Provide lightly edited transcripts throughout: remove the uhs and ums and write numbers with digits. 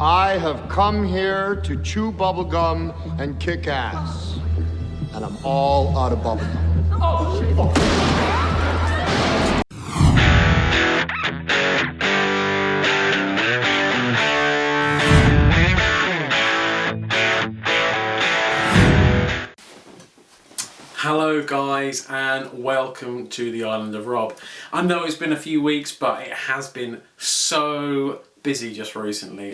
I have come here to chew bubblegum and kick ass. And I'm all out of bubblegum. Hello guys and welcome to the Island of Rob. I know it's been a few weeks, but it has been so busy just recently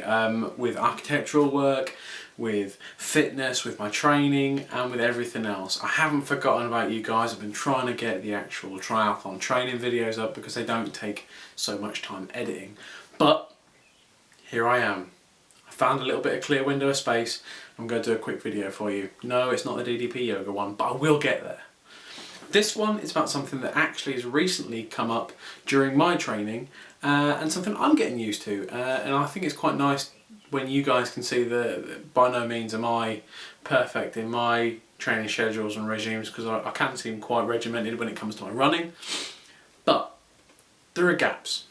with architectural work, with fitness, with my training and with everything else. I haven't forgotten about you guys. I've been trying to get the actual triathlon training videos up because they don't take so much time editing. But here I am. I found a little bit of clear window of space. I'm going to do a quick video for you. No, it's not the DDP yoga one, but I will get there. This one is about something that actually has recently come up during my training and something I'm getting used to. And I think it's quite nice when you guys can see that by no means am I perfect in my training schedules and regimes, because I can seem quite regimented when it comes to my running. But there are gaps.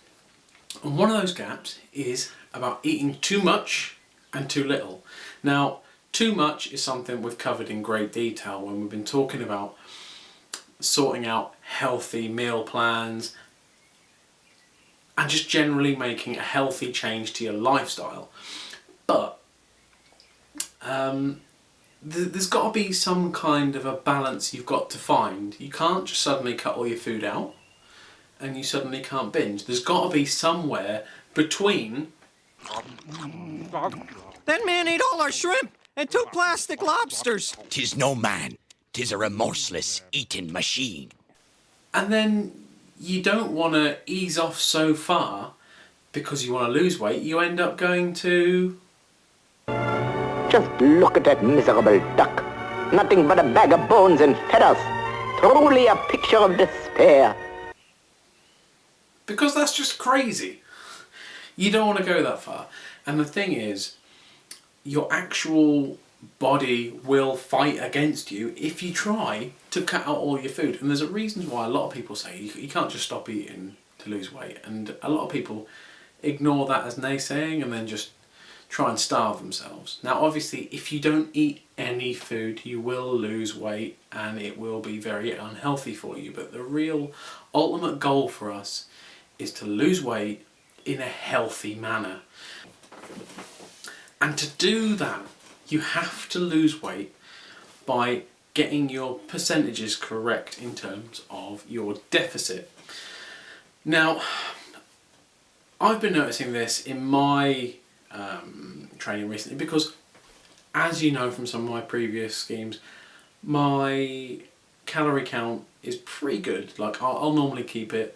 And one of those gaps is about eating too much and too little. Now, too much is something we've covered in great detail when we've been talking about sorting out healthy meal plans and just generally making a healthy change to your lifestyle. But there's got to be some kind of a balance you've got to find. You can't just suddenly cut all your food out and you suddenly can't binge. There's got to be somewhere between. That man ate all our shrimp and 2 plastic lobsters. 'Tis no man, 'tis a remorseless eating machine. And then you don't want to ease off so far because you want to lose weight. You end up going to... Just look at that miserable duck. Nothing but a bag of bones and feathers. Truly a picture of despair. Because that's just crazy. You don't want to go that far. And the thing is, your actual body will fight against you if you try to cut out all your food. And there's a reason why a lot of people say you can't just stop eating to lose weight. And a lot of people ignore that as naysaying and then just try and starve themselves. Now obviously if you don't eat any food you will lose weight and it will be very unhealthy for you. But the real ultimate goal for us is to lose weight in a healthy manner. And to do that, you have to lose weight by getting your percentages correct in terms of your deficit. Now, I've been noticing this in my training recently because, as you know from some of my previous schemes, my calorie count is pretty good. Like I'll normally keep it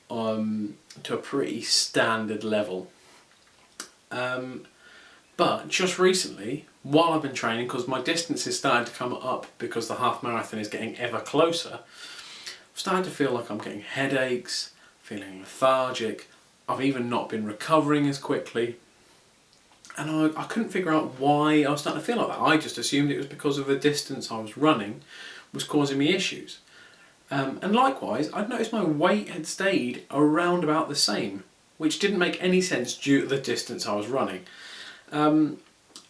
to a pretty standard level. But just recently, while I've been training, because my distance is starting to come up because the half marathon is getting ever closer, I've started to feel like I'm getting headaches, feeling lethargic. I've even not been recovering as quickly. And I couldn't figure out why I was starting to feel like that. I just assumed it was because of the distance I was running was causing me issues. And likewise, I'd noticed my weight had stayed around about the same, which didn't make any sense due to the distance I was running. And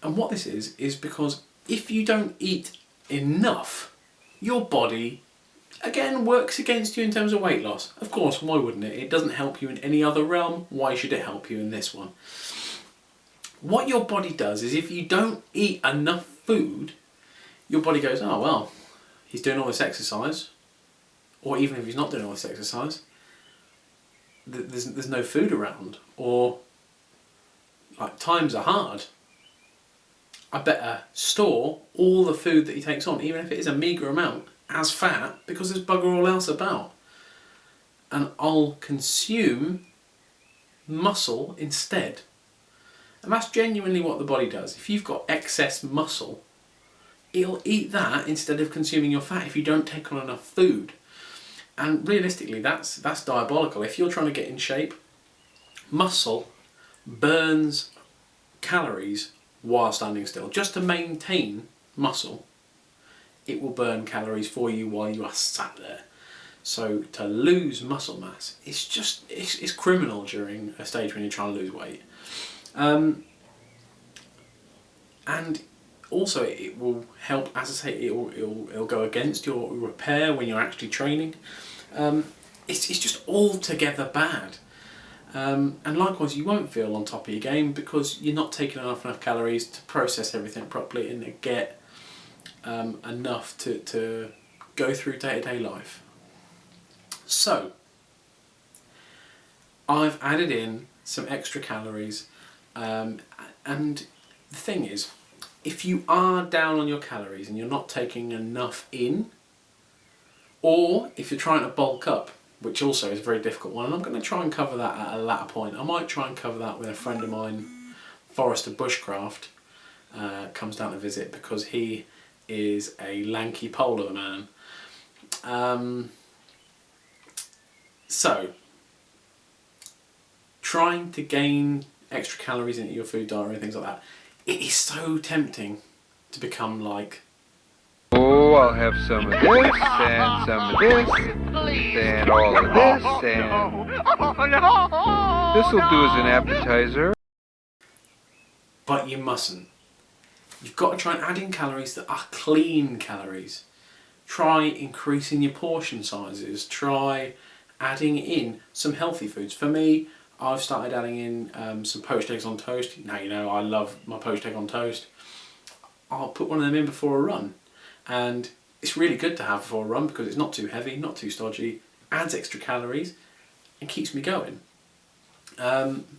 what this is because if you don't eat enough, your body again works against you in terms of weight loss. Of course, why wouldn't it? It doesn't help you in any other realm. Why should it help you in this one? What your body does is if you don't eat enough food, your body goes, oh well, he's doing all this exercise. Or even if he's not doing all this exercise, there's no food around, or like times are hard. I better store all the food that he takes on, even if it is a meagre amount, as fat, because there's bugger all else about. And I'll consume muscle instead. And that's genuinely what the body does. If you've got excess muscle, it'll eat that instead of consuming your fat if you don't take on enough food. And realistically, that's diabolical. If you're trying to get in shape, muscle burns calories while standing still. Just to maintain muscle, it will burn calories for you while you are sat there. So to lose muscle mass, it's criminal during a stage when you're trying to lose weight. and also it will help, as I say, it'll go against your repair when you're actually training. It's just altogether bad. And likewise, you won't feel on top of your game because you're not taking enough calories to process everything properly and to get enough to go through day-to-day life. So, I've added in some extra calories, and the thing is, if you are down on your calories and you're not taking enough in, or if you're trying to bulk up, which also is a very difficult one, and I'm going to try and cover that at a latter point. I might try and cover that with a friend of mine, Forrester Bushcraft, comes down to visit because he is a lanky polar man. So, trying to gain extra calories into your food diary and things like that, it is so tempting to become like, oh, I'll have some of this, and some of this, and all of this, and this'll do as an appetizer. but you mustn't. You've got to try and add in calories that are clean calories. Try increasing your portion sizes. Try adding in some healthy foods. For me, I've started adding in some poached eggs on toast. Now you know I love my poached egg on toast. I'll put one of them in before a run. And it's really good to have before a run because it's not too heavy, not too stodgy, adds extra calories and keeps me going.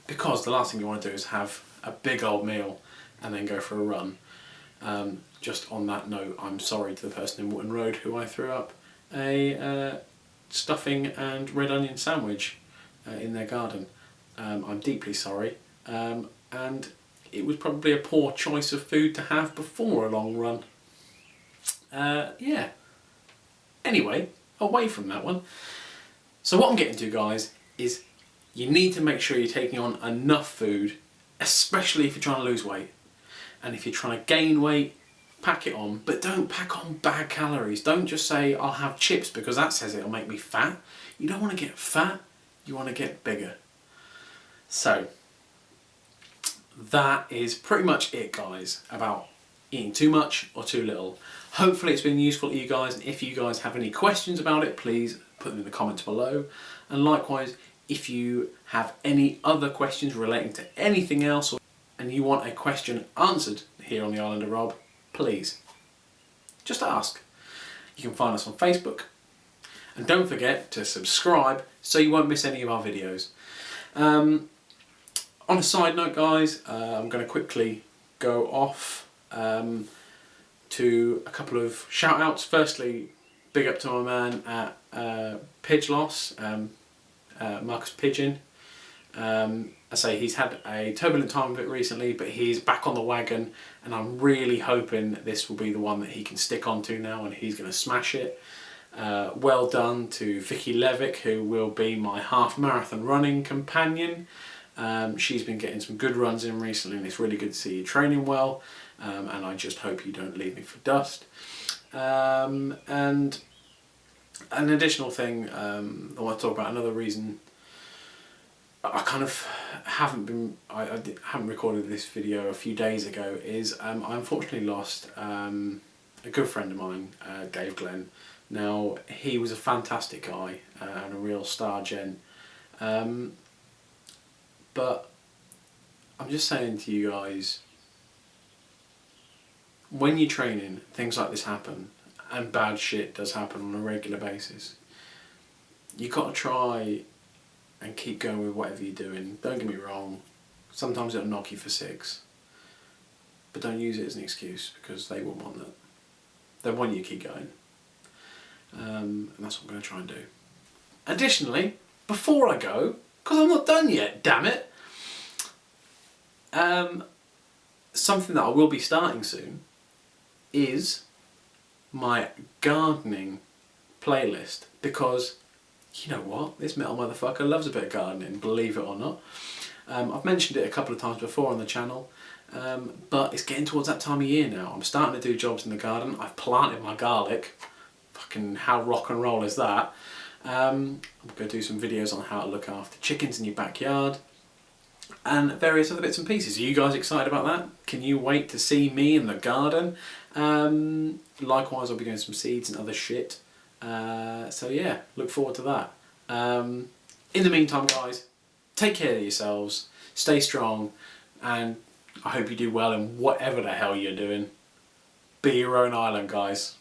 Because the last thing you want to do is have a big old meal and then go for a run. Just on that note, I'm sorry to the person in Wootton Road who I threw up a stuffing and red onion sandwich in their garden. I'm deeply sorry, and it was probably a poor choice of food to have before a long run. Yeah. Anyway, away from that one. So what I'm getting to, guys, is you need to make sure you're taking on enough food, especially if you're trying to lose weight. And if you're trying to gain weight, pack it on, but don't pack on bad calories. Don't just say, I'll have chips because that says it'll make me fat. You don't want to get fat, you want to get bigger. So, that is pretty much it, guys, about eating too much or too little. Hopefully it's been useful to you guys, and if you guys have any questions about it, please put them in the comments below. And likewise, if you have any other questions relating to anything else, and you want a question answered here on the Island of Rob, please, just ask. You can find us on Facebook. And don't forget to subscribe so you won't miss any of our videos. On a side note, guys, I'm going to quickly go off to a couple of shout outs. Firstly, big up to my man at Pidgeloss, Marcus Pigeon. I say he's had a turbulent time of it recently, but he's back on the wagon, and I'm really hoping this will be the one that he can stick onto now and he's going to smash it. Well done to Vicky Levick, who will be my half marathon running companion. She's been getting some good runs in recently, and it's really good to see you training well, and I just hope you don't leave me for dust. And an additional thing I want to talk about, another reason I kind of haven't recorded this video a few days ago, is I unfortunately lost a good friend of mine, Dave Glenn. Now, he was a fantastic guy and a real star gen, but I'm just saying to you guys, when you're training, things like this happen, and bad shit does happen on a regular basis. You got to try and keep going with whatever you're doing. Don't get me wrong, sometimes it'll knock you for six, but don't use it as an excuse, because they won't want that. They want you to keep going, and that's what I'm going to try and do. Additionally, before I go, because I'm not done yet, damn it, something that I will be starting soon is my gardening playlist, because you know what, this metal motherfucker loves a bit of gardening, believe it or not. I've mentioned it a couple of times before on the channel, but it's getting towards that time of year now. I'm starting to do jobs in the garden. I've planted my garlic. Fucking how rock and roll is that? I'm going to do some videos on how to look after chickens in your backyard. and various other bits and pieces. Are you guys excited about that? Can you wait to see me in the garden? Likewise, I'll be getting some seeds and other shit. So yeah, look forward to that. In the meantime, guys, take care of yourselves, stay strong, and I hope you do well in whatever the hell you're doing. Be your own island, guys.